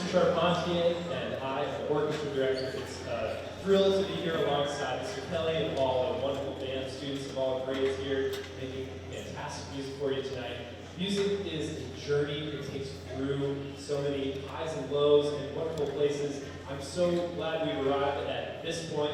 Mr. Charpentier and I, the orchestra director, it's thrilled to be here alongside Mr. Kelly and all the wonderful band students of all grades here, making fantastic music for you tonight. Music is a journey. It takes you through so many highs and lows and wonderful places. I'm so glad we've arrived at this point.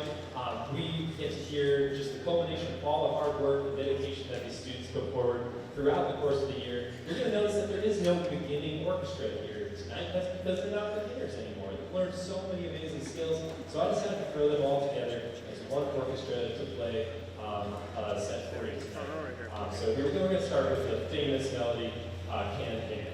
We get to hear just the culmination of all the hard work and dedication that these students put forward throughout the course of the year. You're going to notice that there is no beginning orchestra here tonight. That's because they're not beginners anymore. They've learned so many amazing skills, so I decided to throw them all together as one orchestra to play a set for you tonight. So here we go. We're going to start with the famous melody, Can Can.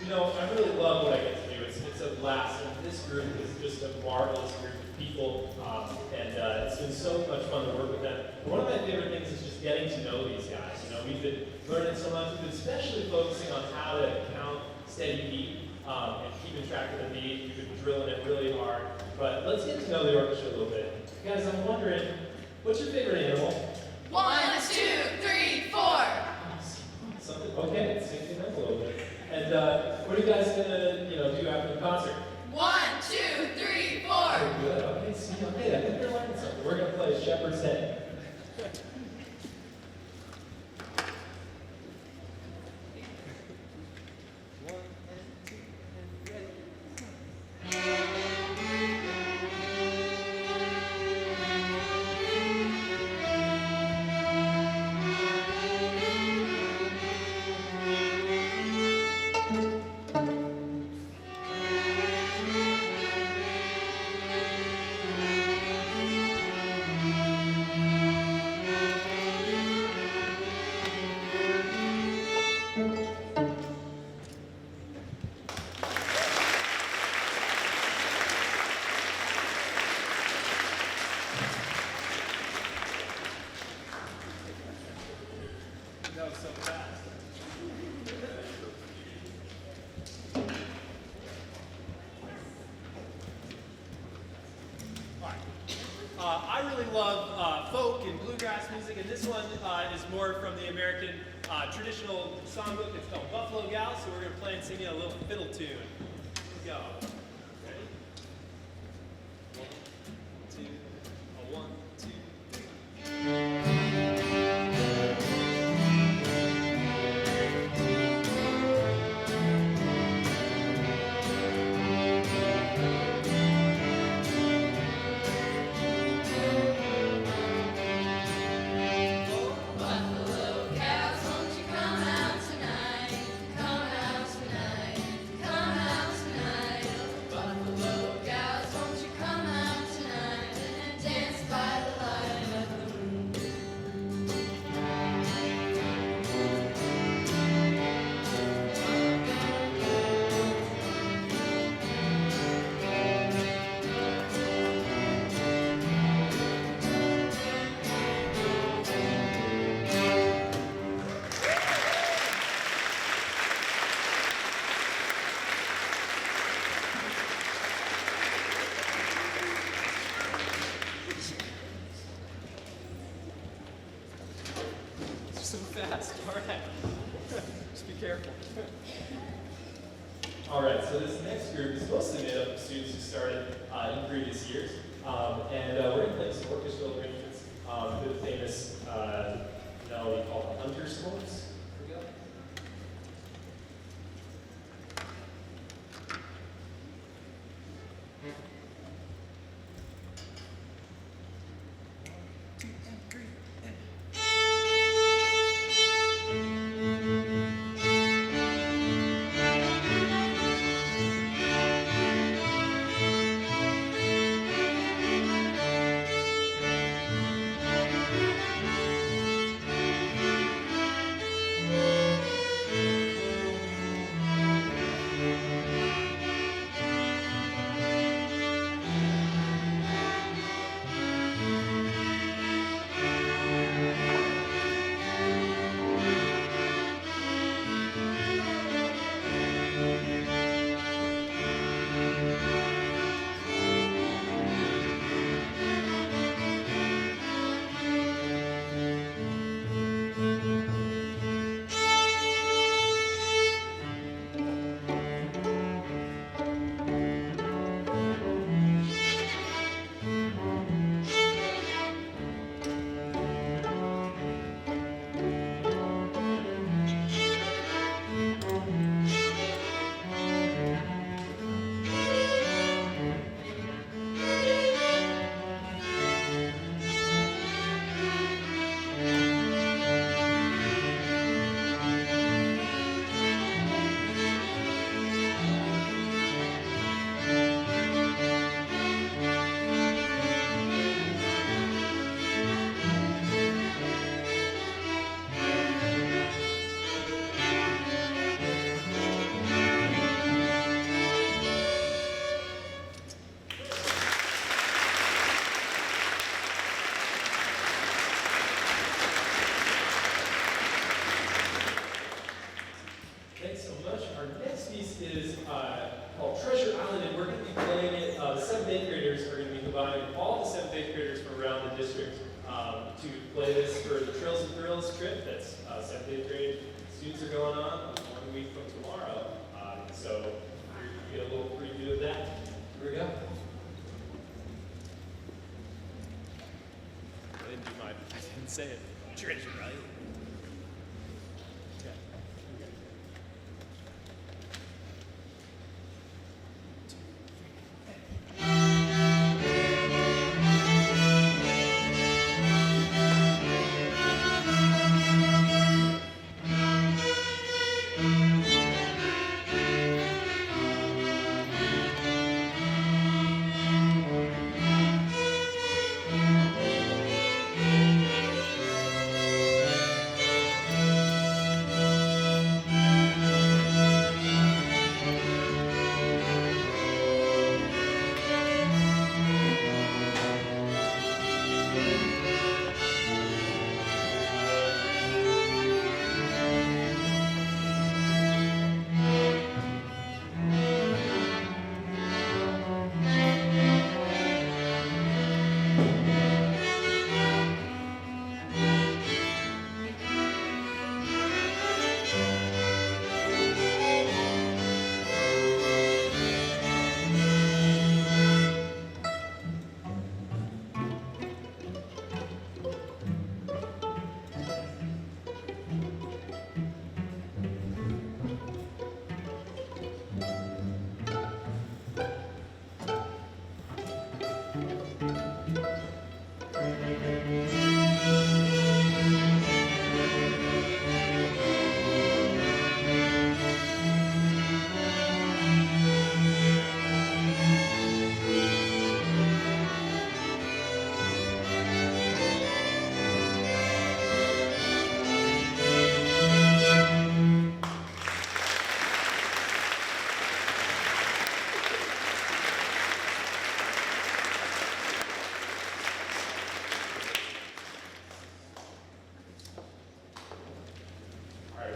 You know, I really love what I get to do. It's a blast, and this group is just a marvelous group of people, and it's been so much fun to work with them. And one of my favorite things is just getting to know these guys. You know, we've been learning so much. We've been especially focusing on how to count steady beat and keeping track of the beat. We've been drilling it really hard. But let's get to know the orchestra a little bit. Guys, I'm wondering, what's your favorite animal? 1, 2, 3, 4. Something? Okay, sync it up a little bit. And what are you guys gonna, do after the concert? 1, 2, 3, 4. Oh, good. Okay, see, okay, I think you're learning something. We're gonna play Shepherd's Head. That was so fast. I really love folk and bluegrass music, and this one is more from the American traditional songbook. It's called Buffalo Gal, so we're going to play and sing you a little fiddle tune. Here we go. Ready? 1, 2, 1, 2, 3. So fast. All right. Just be careful. All right, so this next group is mostly made up of students who started in previous years. And we're going to play some orchestral arrangements for the famous melody called Hunter Scores. Here we go. district to play this for the Trills and Thrills trip that's 7th, 8th grade students are going on 1 week from tomorrow. So you get a little preview of that. Here we go. I didn't say it. Treasure, right?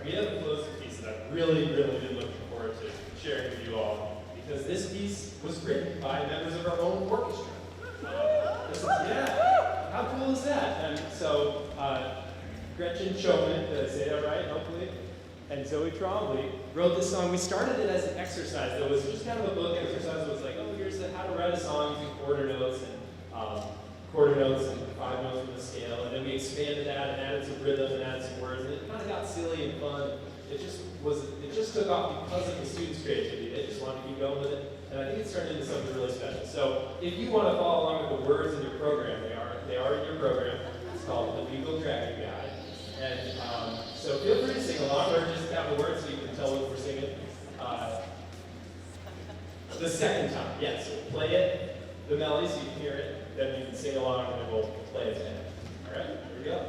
We have a closing piece that I've really been looking forward to sharing with you all, because this piece was written by members of our own orchestra. Yeah, how cool is that? And so, Gretchen Chauvin, did I say that right, hopefully? And Zoe Trombley wrote this song. We started it as an exercise that was just kind of a book exercise. It was like, oh, here's how to write a song using quarter notes and 5 notes from the scale, and then we expanded that and added some rhythm and added some words, and it kind of got silly and fun. It just took off because of the students' creativity. They just wanted to keep going with it, and I think it's turned into something really special. So if you want to follow along with the words in your program, they are in your program. It's called the Legal Dragon Guide, and so feel free to sing along, or just have the words so you can tell what we're singing. The second time, yes, so play it, the melody, so you can hear it, then you can sing along, and then we'll play it again. All right, here we go.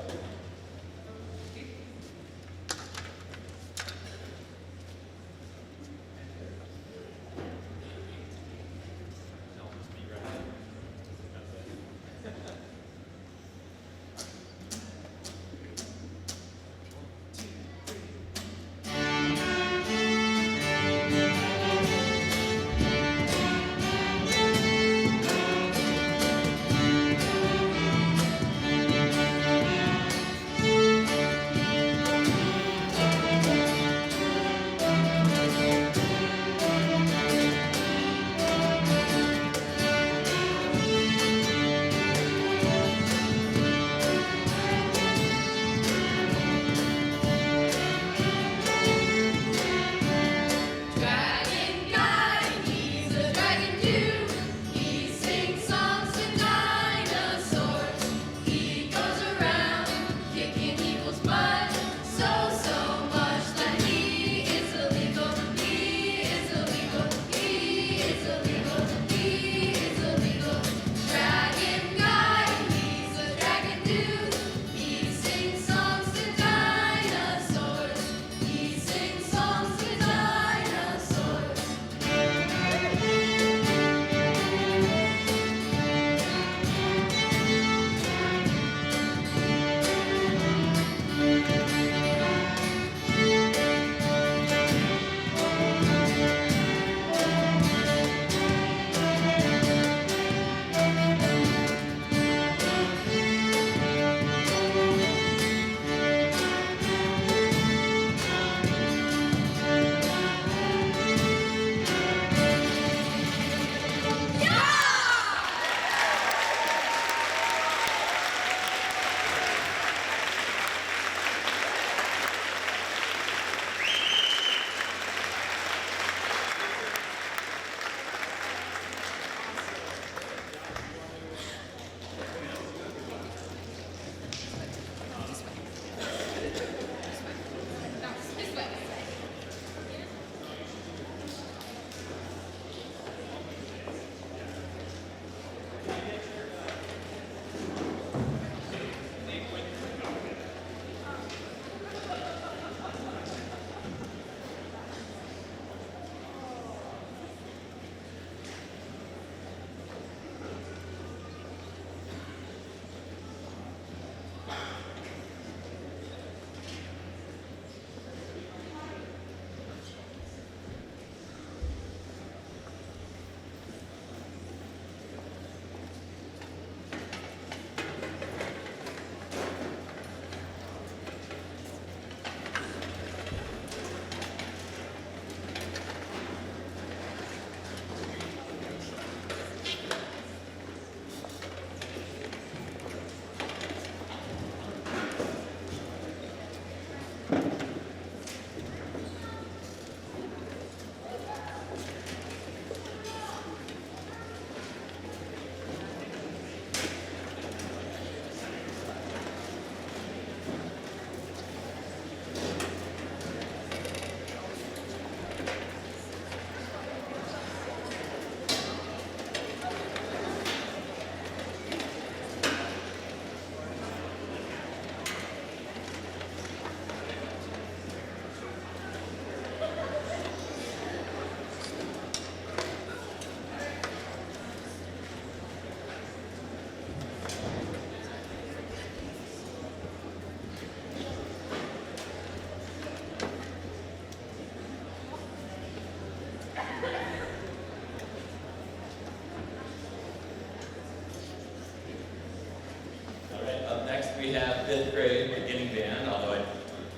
we have 5th grade beginning band, although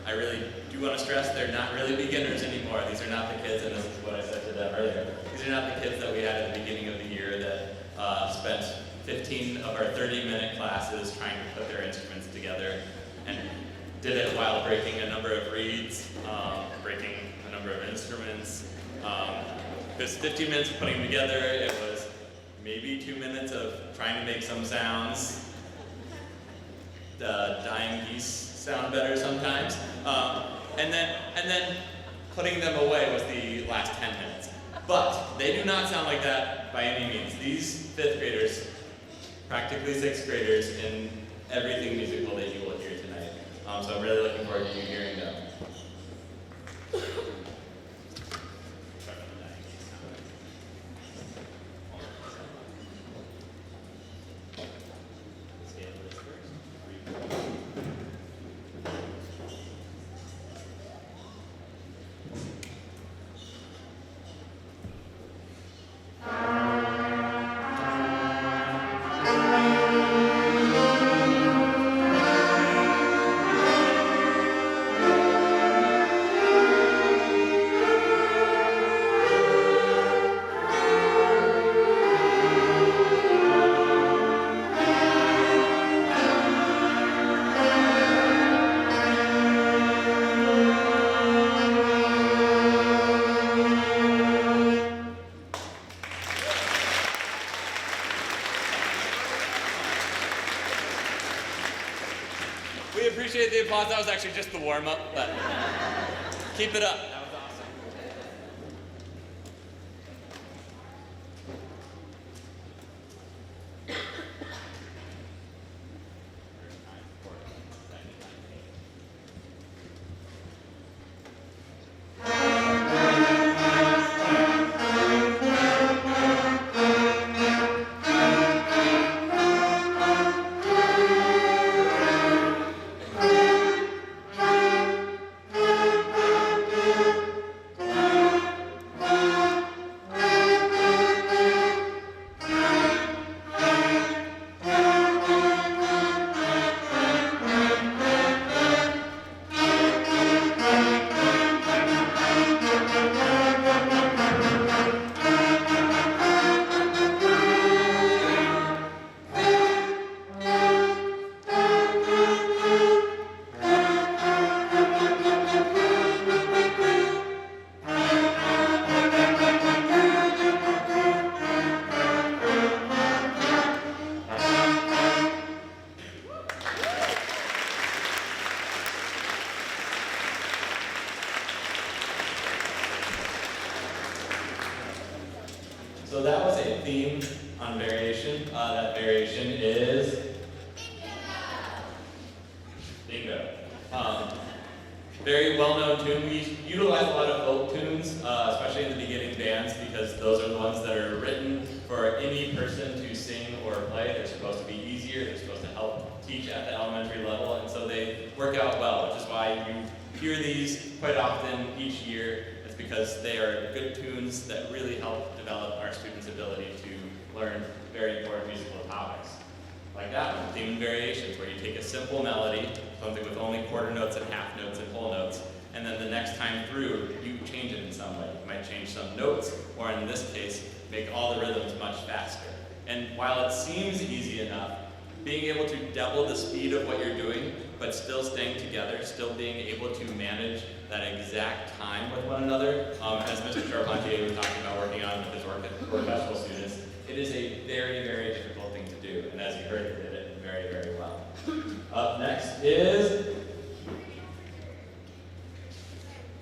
I really do want to stress they're not really beginners anymore. These are not the kids, and this is what I said to them earlier, these are not the kids that we had at the beginning of the year that spent 15 of our 30-minute classes trying to put their instruments together and did it while breaking a number of reeds, breaking a number of instruments. It was 15 minutes of putting them together. It was maybe 2 minutes of trying to make some sounds. The dying geese sound better sometimes. And then putting them away was the last 10 minutes. But they do not sound like that by any means. These 5th graders, practically 6th graders, in everything musical that you will hear tonight. So I'm really looking forward to you hearing them. We appreciate the applause. That was actually just the warm-up, but keep it up. That was awesome. So that was a theme on variation. That variation is bingo. Very well-known tune. We utilize a lot of folk tunes, especially in the beginning bands, because those are the ones that are written for any person to sing or play. They're supposed to be easier. They're supposed to help teach at the elementary level, and so they work out well, which is why you hear these quite often each year. It's because they are good tunes that really help develop our students' ability to learn very important musical topics. Like that one, theme and variations, where you take a simple melody, something with only quarter notes and half notes and whole notes, and then the next time through, you change it in some way. You might change some notes, or in this case, make all the rhythms much faster. And while it seems easy enough, being able to double the speed of what you're doing, but still staying together, still being able to manage that exact time with one another, as Mr. Charpentier was talking about working on with his orchestral students, it is a very, very difficult thing to do. And as you heard, he did it very, very well. Up next is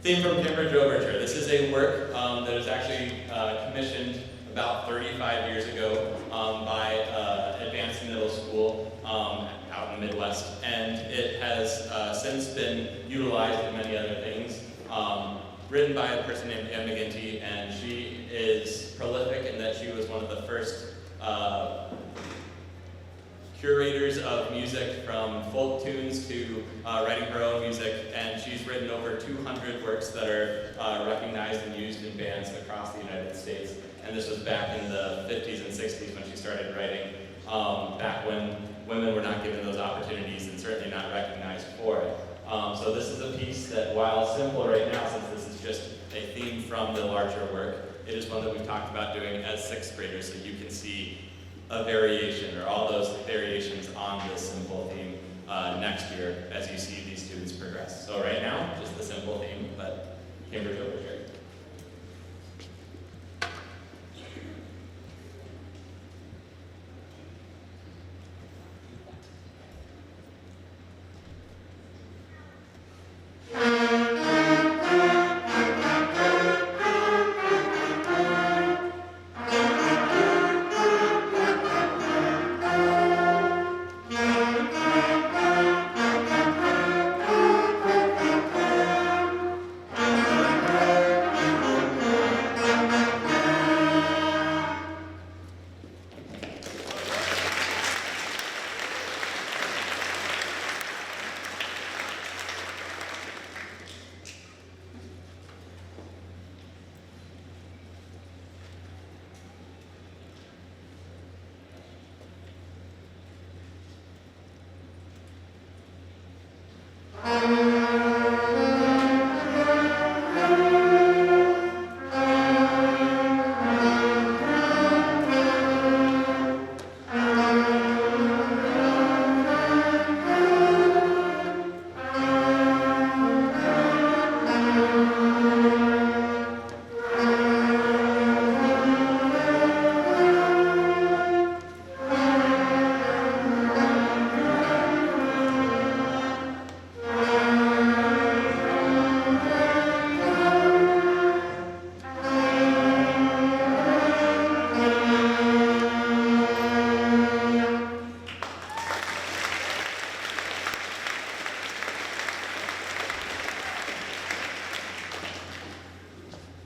Theme from Cambridge Overture. This is a work that was actually commissioned about 35 years ago by Advanced Middle School out in the Midwest, and it has since been utilized in many other things. Written by a person named Anne McGinty, and she is prolific in that she was one of the first curators of music, from folk tunes to writing her own music, and she's written over 200 works that are recognized and used in bands across the United States. And this was back in the 50s and 60s when she started writing, back when women were not given those opportunities and certainly not recognized for it. So this is a piece that, while simple right now, since this is just a theme from the larger work, it is one that we've talked about doing as sixth graders, so you can see a variation or all those variations on this simple theme next year as you see these students progress. So right now, just the simple theme, but Cambridge Overture.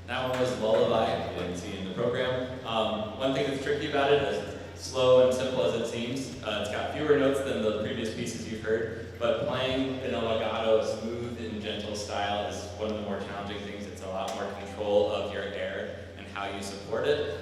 That one was Lullaby, you didn't see in the program. One thing that's tricky about it, as slow and simple as it seems, it's got fewer notes than the previous pieces you've heard, but playing in a legato, smooth and gentle style is one of the more challenging things. It's a lot more control of your air and how you support it.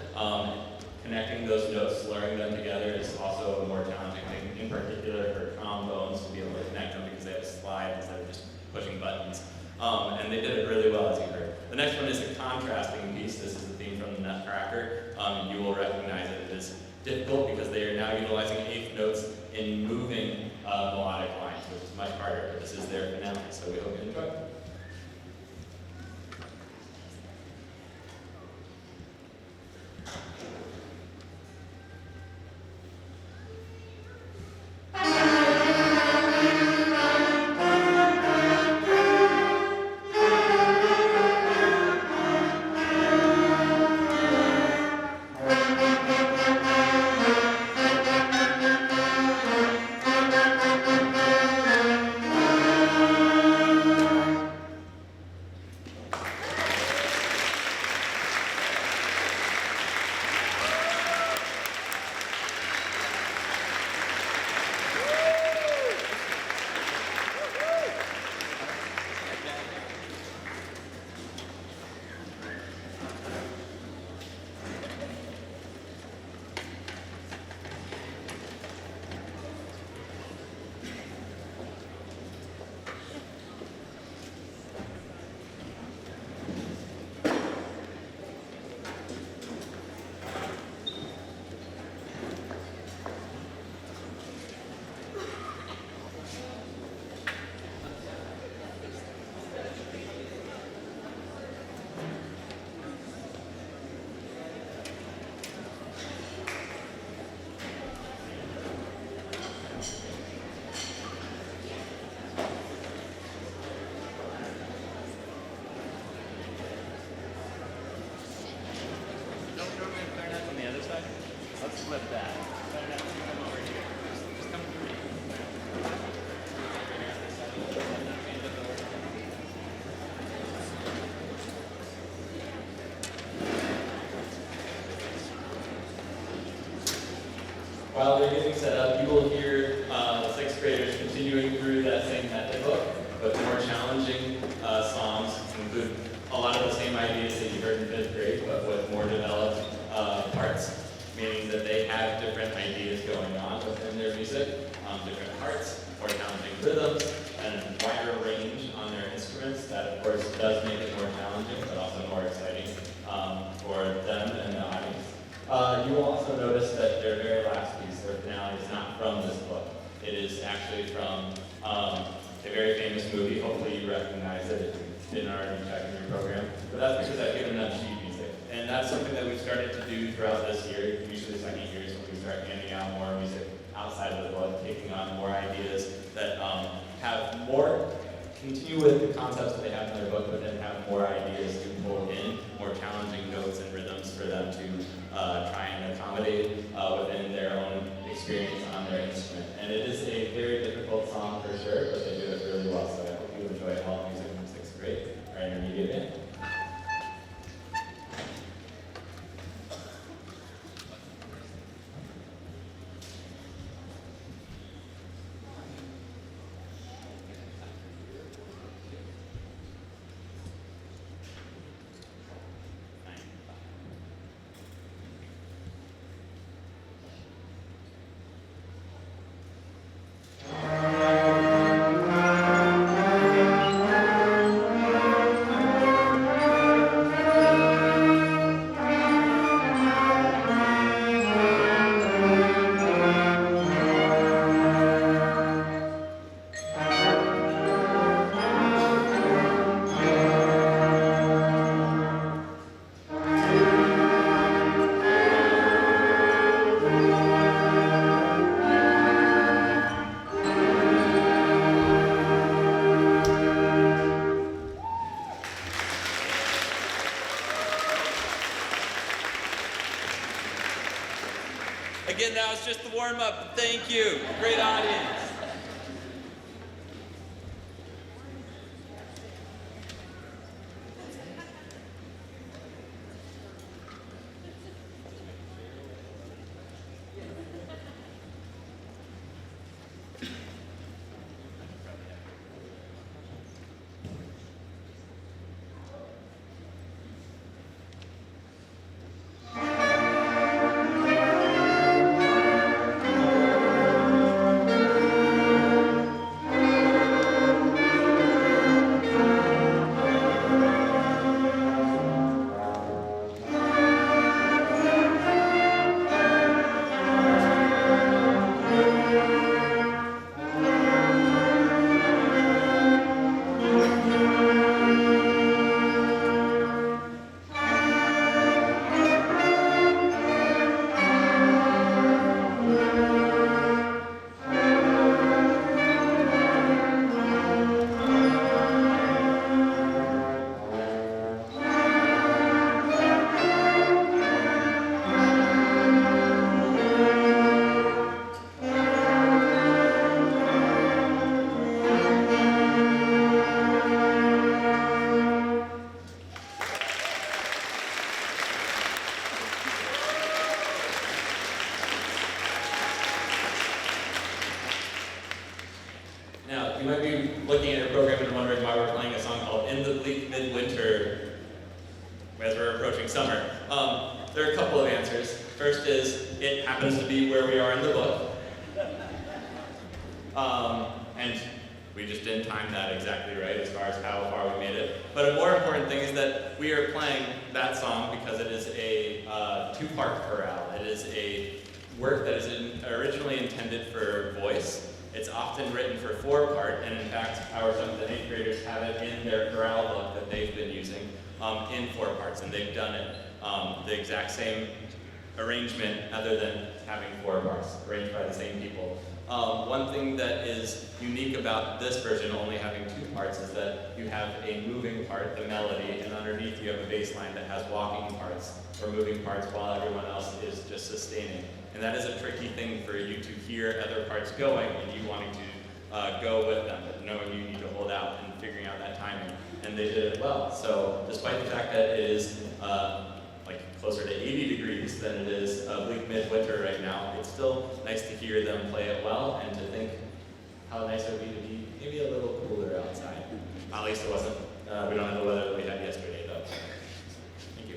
Connecting those notes, slurring them together is also a more challenging thing, in particular for trombones to be able to connect them because they have a slide instead of just pushing buttons. And they did it really well, as you heard. The next one is a contrasting piece. This is the theme from the Nutcracker. You will recognize that it is difficult because they are now utilizing eighth notes in moving melodic lines, which is much harder, but this is their finale, so we hope you enjoy. Let's flip that. Come over here. Just come through me. While they're getting set up, you will hear sixth graders continuing through that same method book, but more challenging songs include a lot of the same ideas that you heard in fifth grade, but with more developed parts, meaning that they have different ideas going on within their music. different parts, more challenging rhythms, and wider range on their instruments. That, of course, does make it more challenging, but also more exciting for them and the audience. You will also notice that their very last piece, their finale, is not from this book. It is actually from a very famous movie. Hopefully you recognize it if you didn't already check in your program. But that's because I've given them sheet music. And that's something that we've started to do throughout this year, usually second years when we start handing out more music outside of the book, taking on more ideas that have more, continue with the concepts that they have in their book, but then have more ideas to pull in, more challenging notes and rhythms for them to try and accommodate within their own experience on their instrument. And it is a very difficult song for sure, but they do it really well, so I hope you enjoy all music from 6th grade or intermediate band. Again, that was just the warm-up. Thank you. Great audience. Now, you might be looking at your program and wondering why we're playing a song called In the Bleak Midwinter as we're approaching summer. There are a couple of answers. First is, it happens to be where we are in the book. And we just didn't time that exactly right as far as how far we made it. But a more important thing is that we are playing that song because it is a two-part chorale. It is a work that is originally intended for voice. It's often written for 4-part, and in fact, our 7th and 8th graders have it in their chorale book that they've been using in 4 parts, and they've done it the exact same arrangement other than having 4 parts arranged by the same people. One thing that is unique about this version only having 2 parts is that you have a moving part, the melody, and underneath you have a bass line that has walking parts or moving parts while everyone else is just sustaining. And that is a tricky thing for you to hear other parts going and you wanting to go with them, but knowing you need to hold out and figuring out that timing. And they did it well. So despite the fact that it is like closer to 80 degrees than it is bleak midwinter right now, it's still nice to hear them play it well and to think how nice it would be to be maybe a little cooler outside. At least it wasn't. We don't have the weather that we had yesterday though. Thank you.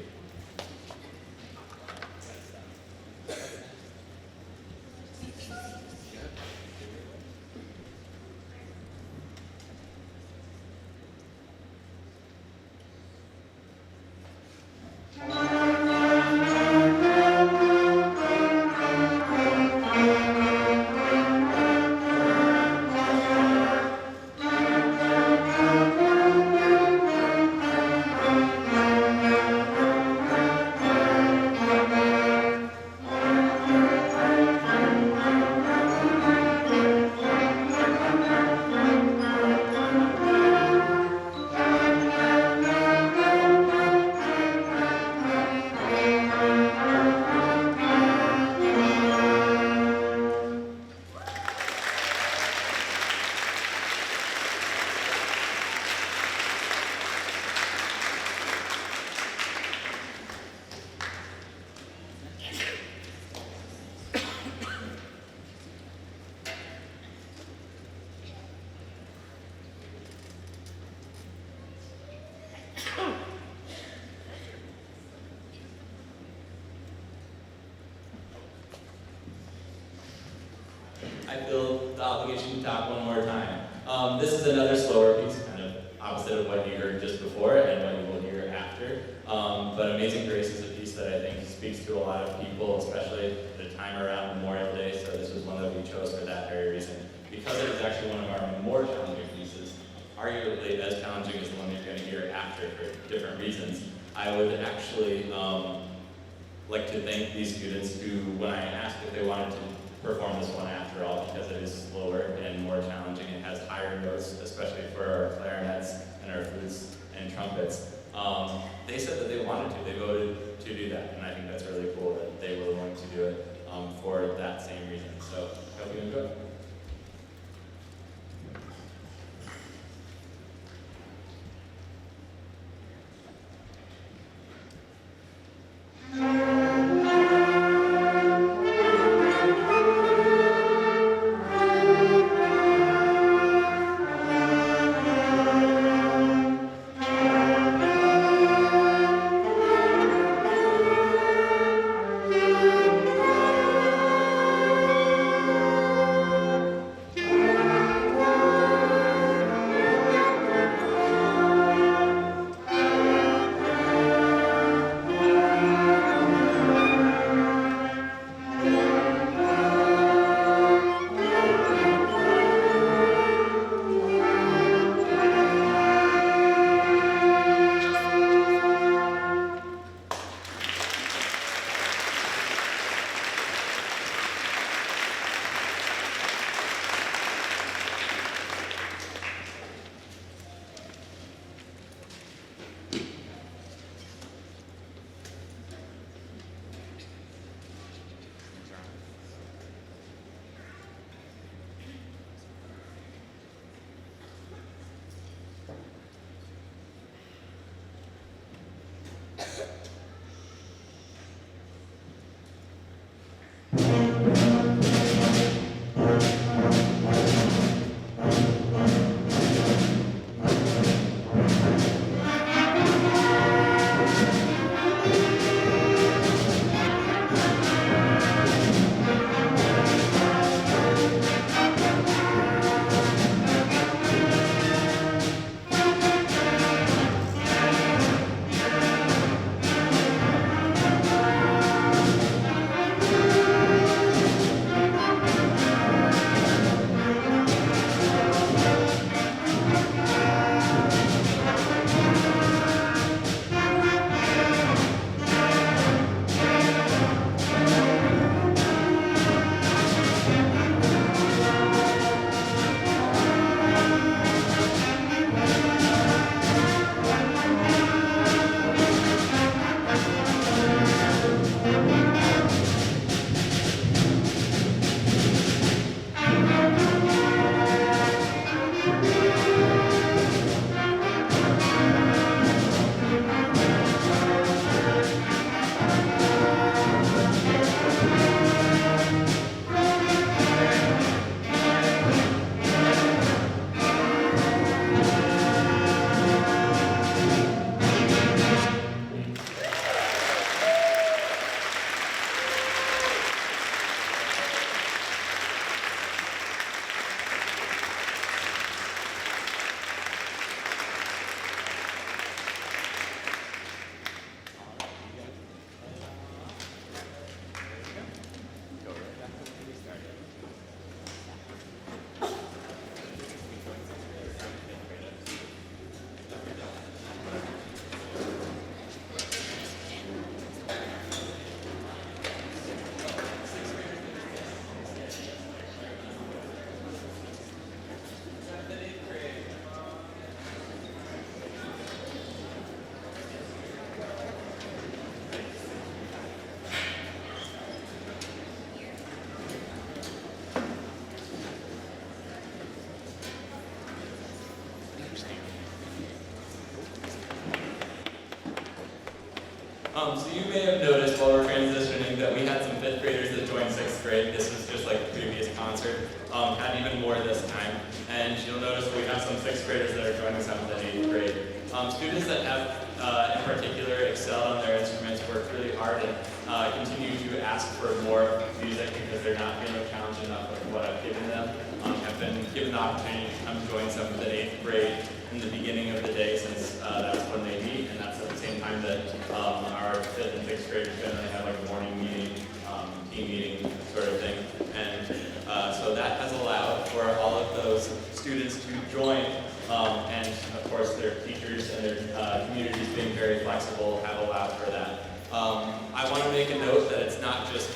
talk one more time. This is another slower piece, kind of opposite of what you heard just before and what you will hear after. But Amazing Grace is a piece that I think speaks to a lot of people, especially at a time around Memorial Day, so this was one that we chose for that very reason. Because it is actually one of our more challenging pieces, arguably as challenging as the one you're going to hear after for different reasons, I would actually like to thank these students who, when I asked if they wanted to perform this one after all, because it is slower and more challenging, it has higher notes, especially for our clarinets and our flutes and trumpets. They said that they wanted to. They voted to do that, and I think that's really cool that they were willing to do it for that same reason. So, I hope you enjoy. So you may have noticed while we're transitioning that we had some 5th graders that joined 6th grade. This was just like the previous concert. Had even more this time. And you'll notice we have some 6th graders that are joining 7th and 8th grade. Students that have, in particular, excelled on their instruments, worked really hard and continue to ask for more music because they're not feeling challenged enough with what I've given them. Have been given opportunity to come join 7th and 8th grade in the beginning of the day, since that's when they meet, and that's at the same time that our 5th and 6th graders generally have like a morning meeting, team meeting sort of thing. And so that has allowed for all of those students to join, and of course their teachers and their communities being very flexible have allowed for that. I want to make a note that it's not just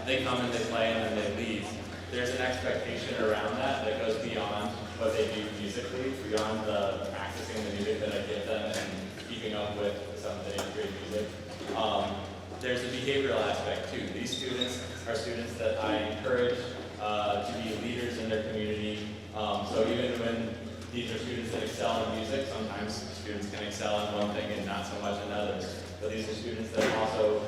they come and they play and then they leave. There's an expectation around that that goes beyond what they do musically, beyond the practicing the music that I give them and keeping up with the 7th and 8th grade music. There's a behavioral aspect too. These students are students that I encourage to be leaders in their community. So even when these are students that excel in music, sometimes students can excel in one thing and not so much in others. But these are students that also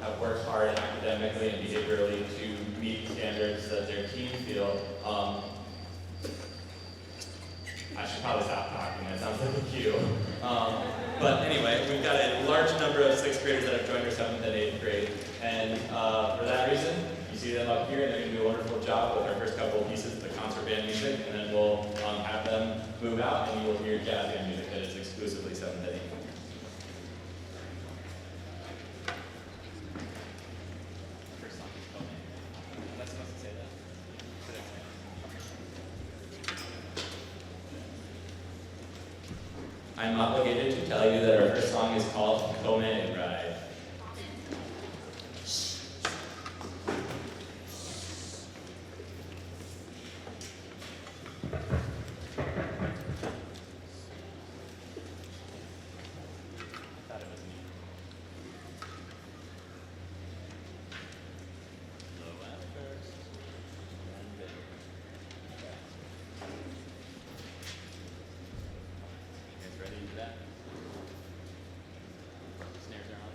have worked hard academically and behaviorally to meet standards that their team feel. I should probably stop talking, that sounds like a cue. But anyway, we've got a large number of 6th graders that have joined our 7th and 8th grade. And for that reason, you see them up here and they're going to do a wonderful job with our first couple of pieces of the concert band music. And then we'll have them move out and you will hear jazz band music that is exclusively 7th and 8th. I'm obligated to tell you that our first song is called Comanche Ride. Ready for that? Snares are on.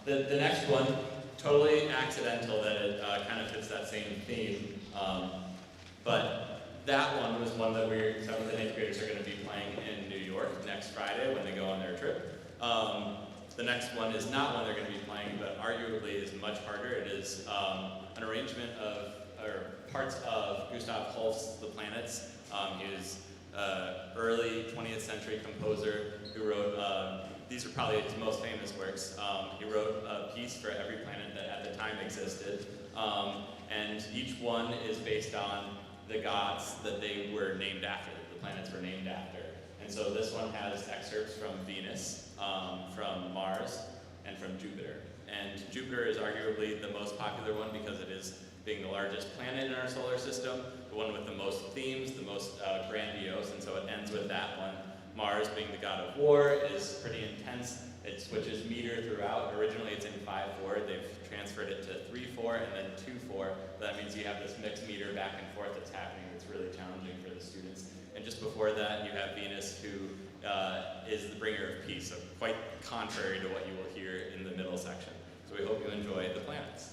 The next one, totally accidental that it kind of fits that same theme, but that one was one that 7th and 8th graders are going to be playing in New York next Friday when they go on their trip. The next one is not one they're going to be playing, but arguably is much harder. It is an arrangement of, or parts of Gustav Holst's The Planets. He was early 20th century composer who wrote, these are probably his most famous works. He wrote a piece for every planet that at the time existed, and each one is based on the gods that they were named after, the planets were named after. And so this one has excerpts from Venus, from Mars, and from Jupiter. And Jupiter is arguably the most popular one because it is being the largest planet in our solar system, the one with the most themes, the most grandiose, and so it ends with that one. Mars, being the god of war, is pretty intense. It switches meter throughout. Originally it's in 5/4. They've transferred it to 3/4 and then 2/4. That means you have this mixed meter back and forth that's happening. It's really challenging for the students. And just before that, you have Venus, who is the bringer of peace, so quite contrary to what you will hear in the middle section. So we hope you enjoy the planets.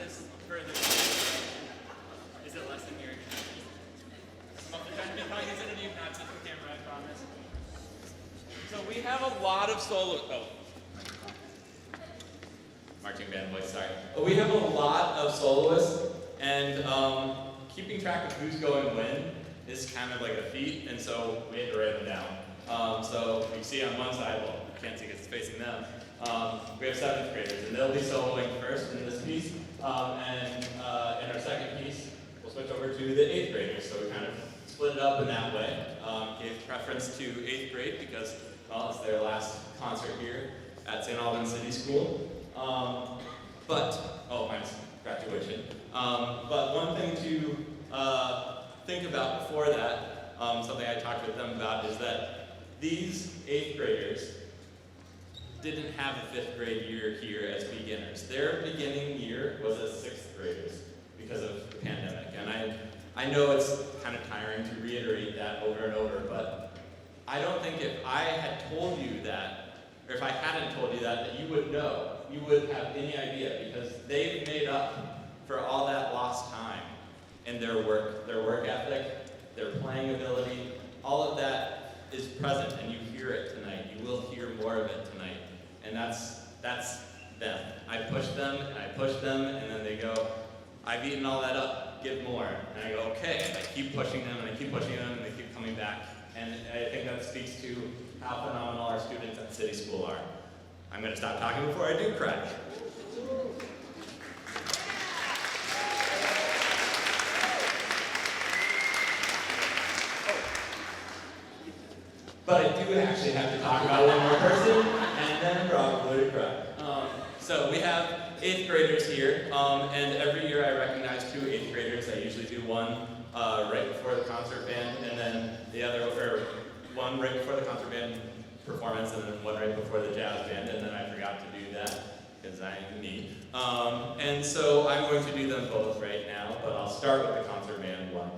this further. Is it less than your? I'm trying to be cognizant of you, not just the camera, I promise. So we have a lot of solo. Marching band voice, sorry. But we have a lot of soloists, and keeping track of who's going when is kind of like a feat, and so we had to write them down. So you see on one side, well, you can't see because it's facing them, we have 7th graders, and they'll be soloing first in this piece, and in our second piece, we'll switch over to the 8th graders, so we kind of split it up in that way. Gave preference to 8th grade because, well, it's their last concert here at St. Albans City School. Mine's graduation. But one thing to think about before that, something I talked with them about, is that these 8th graders didn't have a 5th grade year here as beginners. Their beginning year was as 6th graders because of the pandemic. And I know it's kind of tiring to reiterate that over and over, but I don't think if I had told you that, or if I hadn't told you that you would know. You wouldn't have any idea, because they've made up for all that lost time in their work ethic, their playing ability. All of that is present, and you hear it tonight. You will hear more of it tonight, and that's them. I push them, and I push them, and then they go, I've eaten all that up, give more. And I go, okay, and I keep pushing them, and I keep pushing them, and they keep coming back. And I think that speaks to how phenomenal our students at City School are. I'm going to stop talking before I do cry. But I do actually have to talk about one more person, and then probably cry. So we have 8th graders here, and every year I recognize 2 8th graders. I usually do one right before the concert band, and then the other, or one right before the concert band performance, and then one right before the jazz band, and then I forgot to do that because I'm me. And so I'm going to do them both right now, but I'll start with the concert band one.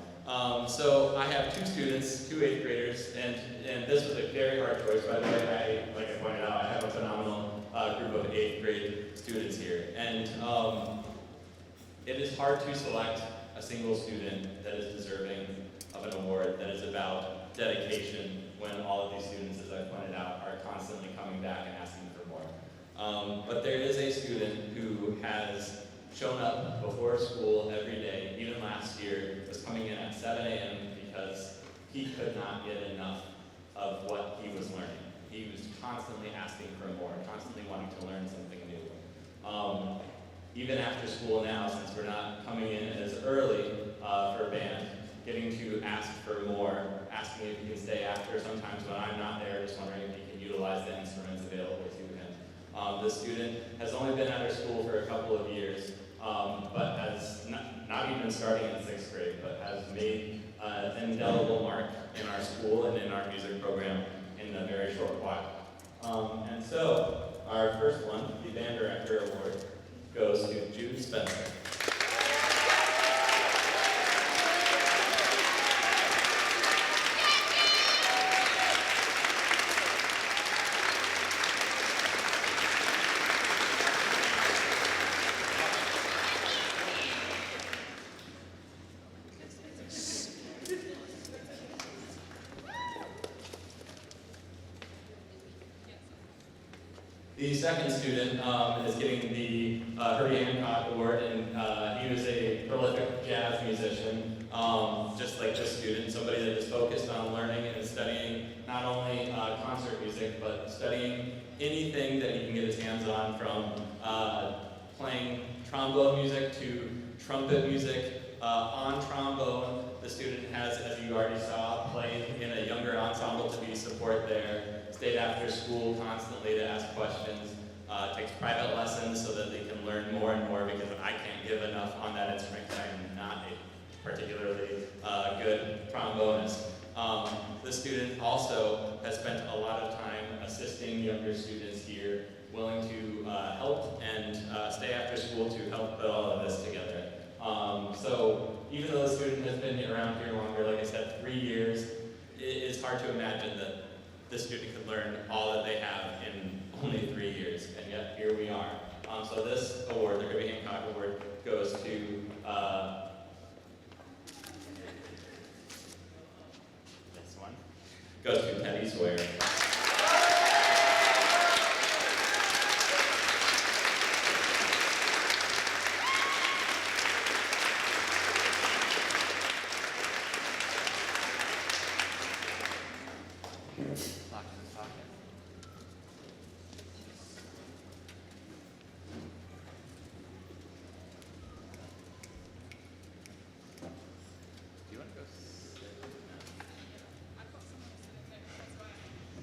So I have 2 students, 2 8th graders, and this was a very hard choice, by the way. Like I pointed out, I have a phenomenal group of 8th grade students here, and it is hard to select a single student that is deserving of an award that is about dedication, when all of these students, as I pointed out, are constantly coming back and asking for more. But there is a student who has shown up before school every day, even last year, was coming in at 7 a.m. because he could not get enough of what he was learning. He was constantly asking for more, constantly wanting to learn something new. Even after school now, since we're not coming in as early for band, getting to ask for more, asking if he can stay after sometimes when I'm not there, just wondering if he can utilize the instruments available to him. The student has only been at our school for a couple of years, but has not even starting in 6th grade, but has made an indelible mark in our school and in our music program in a very short while. And so, our first one, the Band Director Award, goes to Jude Spencer. The second student is getting the Herbie Hancock Award, and he was a prolific jazz musician, just like this student, somebody that is focused on learning and studying not only concert music, but studying anything that he can get his hands on, from playing trombone music to trumpet music. On trombone, the student has, as you already saw, played in a younger ensemble to be support there, stayed after school constantly to ask questions, takes private lessons so that they can learn more and more, because I can't give enough on that instrument because I'm not a particularly good trombonist. The student also has spent a lot of time assisting younger students here, willing to help and stay after school to help put all of this together. So even though the student has been around here longer, like I said, 3 years, it is hard to imagine that this student could learn all that they have in only 3 years, and yet here we are. So this award, the Kirby Hancock Award, goes to this one. Goes to Teddy Sawyer. Lock in his pocket. Do you want to go sit? No.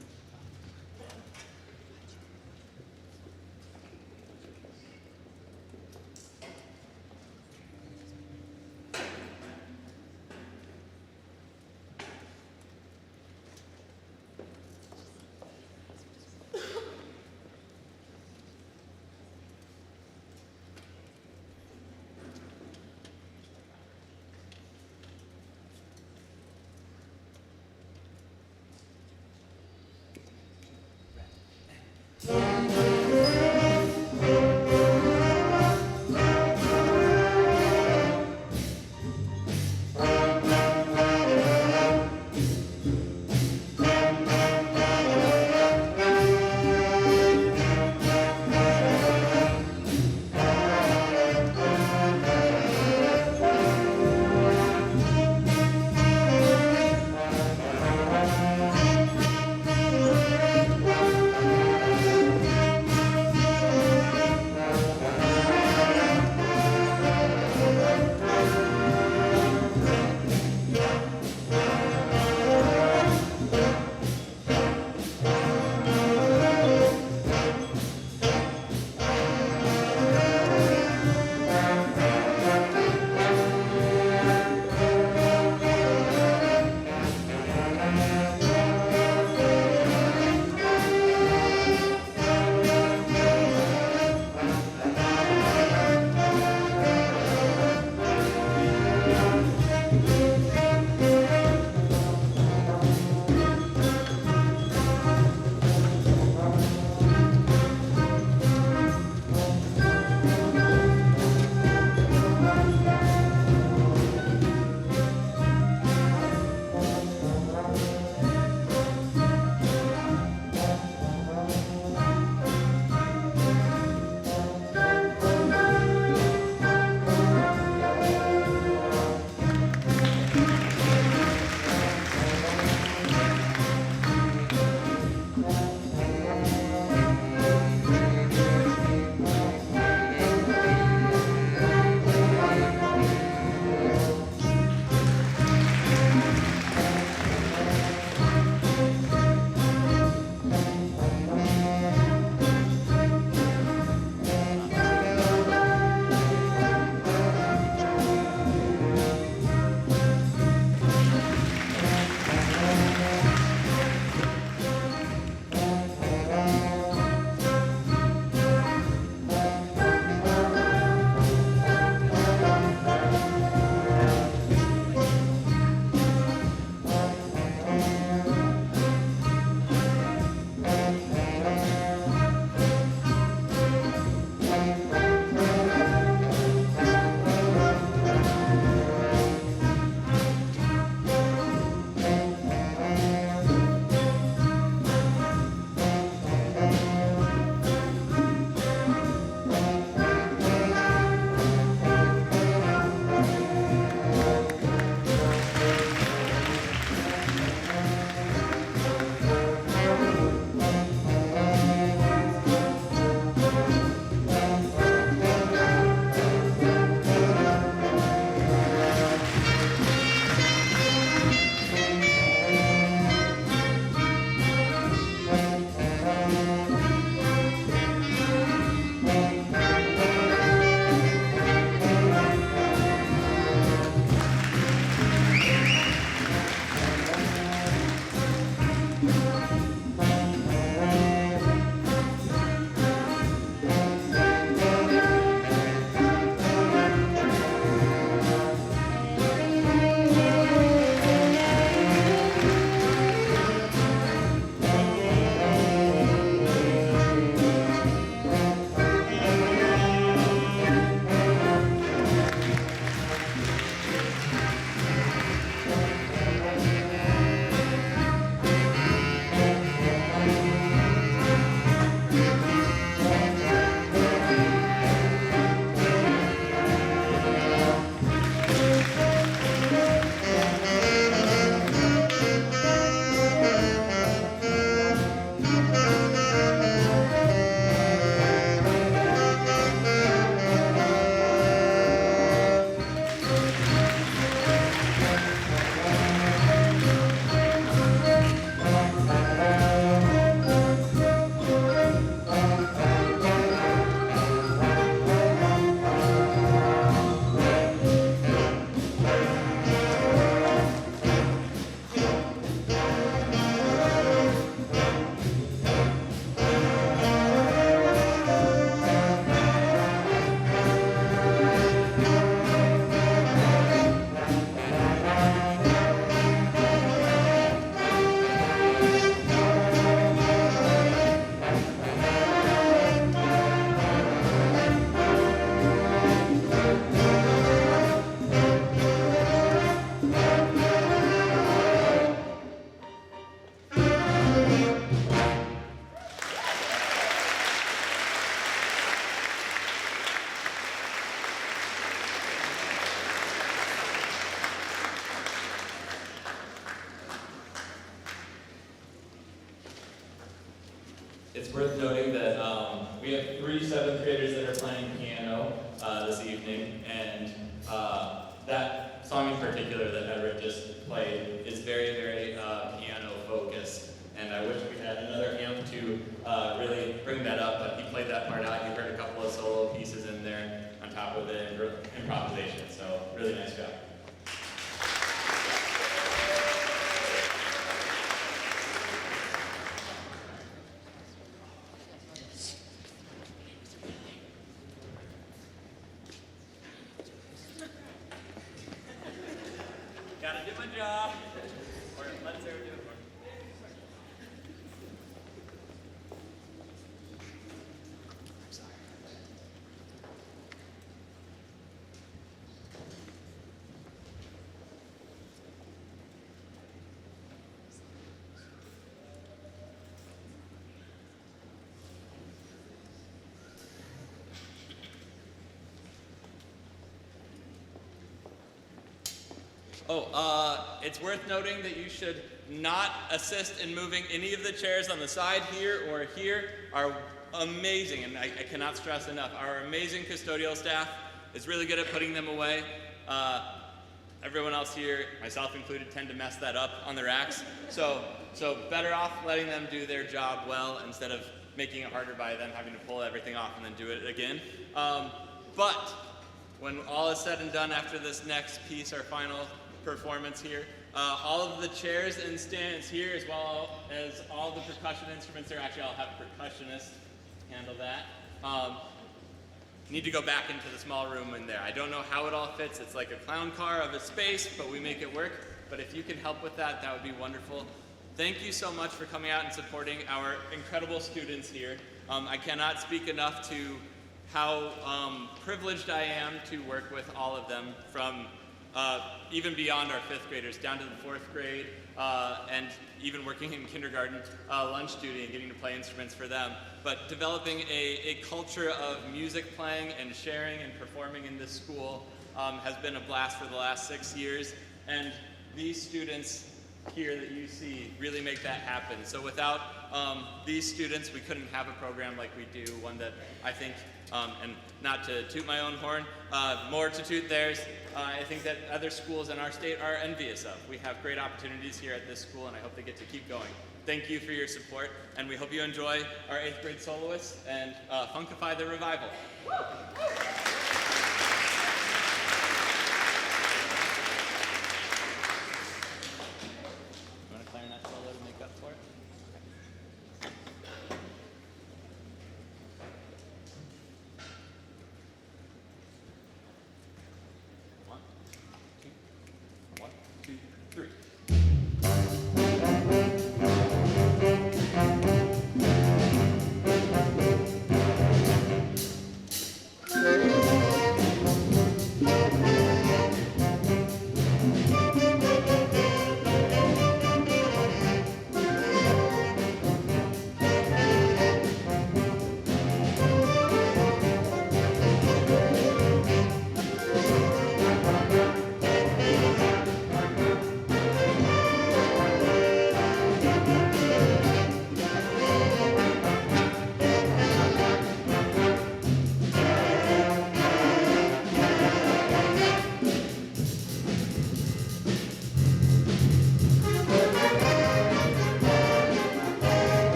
worth noting that we have 3 7th graders that are playing piano this evening, and that song in particular that Everett just played is very, very piano focused. And I wish we had another amp to really bring that up, but he played that part out. You heard a couple of solo pieces in there on top of the improvisation, so really nice job. Gotta do my job. Or let Sarah do it for me. It's worth noting that you should not assist in moving any of the chairs on the side here or here. Our amazing, and I cannot stress enough, our amazing custodial staff is really good at putting them away. Everyone else here, myself included, tend to mess that up on the racks. So better off letting them do their job well instead of making it harder by them having to pull everything off and then do it again. But when all is said and done after this next piece, our final performance here, all of the chairs and stands here, as well as all the percussion instruments there, actually I'll have percussionists handle that, need to go back into the small room in there. I don't know how it all fits. It's like a clown car of a space, but we make it work. But if you can help with that, that would be wonderful. Thank you so much for coming out and supporting our incredible students here. I cannot speak enough to how privileged I am to work with all of them, from even beyond our 5th graders down to the 4th grade, and even working in kindergarten lunch duty and getting to play instruments for them. But developing a culture of music playing and sharing and performing in this school has been a blast for the last 6 years. And these students here that you see really make that happen. So without these students, we couldn't have a program like we do, one that I think, and not to toot my own horn, more to toot theirs, I think that other schools in our state are envious of. We have great opportunities here at this school, and I hope they get to keep going. Thank you for your support, and we hope you enjoy our 8th grade soloists and Funkify the Revival.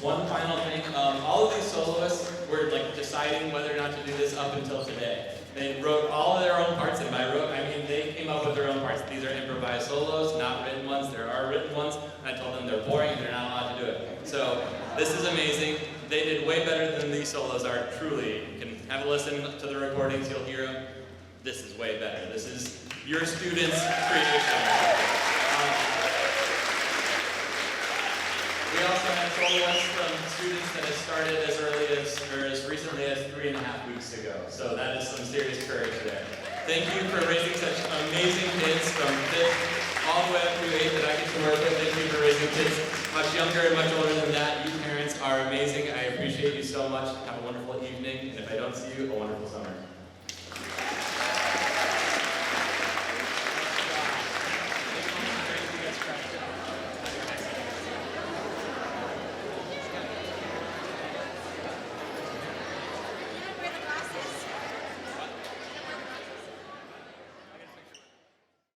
One final thing, all of these soloists were like deciding whether or not to do this up until today. They wrote all of their own parts, and by wrote, I mean they came up with their own parts. These are improvised solos, not written ones. There are written ones, and I told them they're boring and they're not allowed to do it. So this is amazing. They did way better than these solos are, truly. You can have a listen to the recordings, you'll hear them. This is way better. This is your students' creation. We also have soloists from students that have started as early as, or as recently as 3.5 weeks ago. So that is some serious courage there. Thank you for raising such amazing kids from 5th all the way up through 8th that I get to work with. Thank you for raising kids much younger and much older than that. You parents are amazing. I appreciate you so much. Have a wonderful evening. And if I don't see you, a wonderful summer.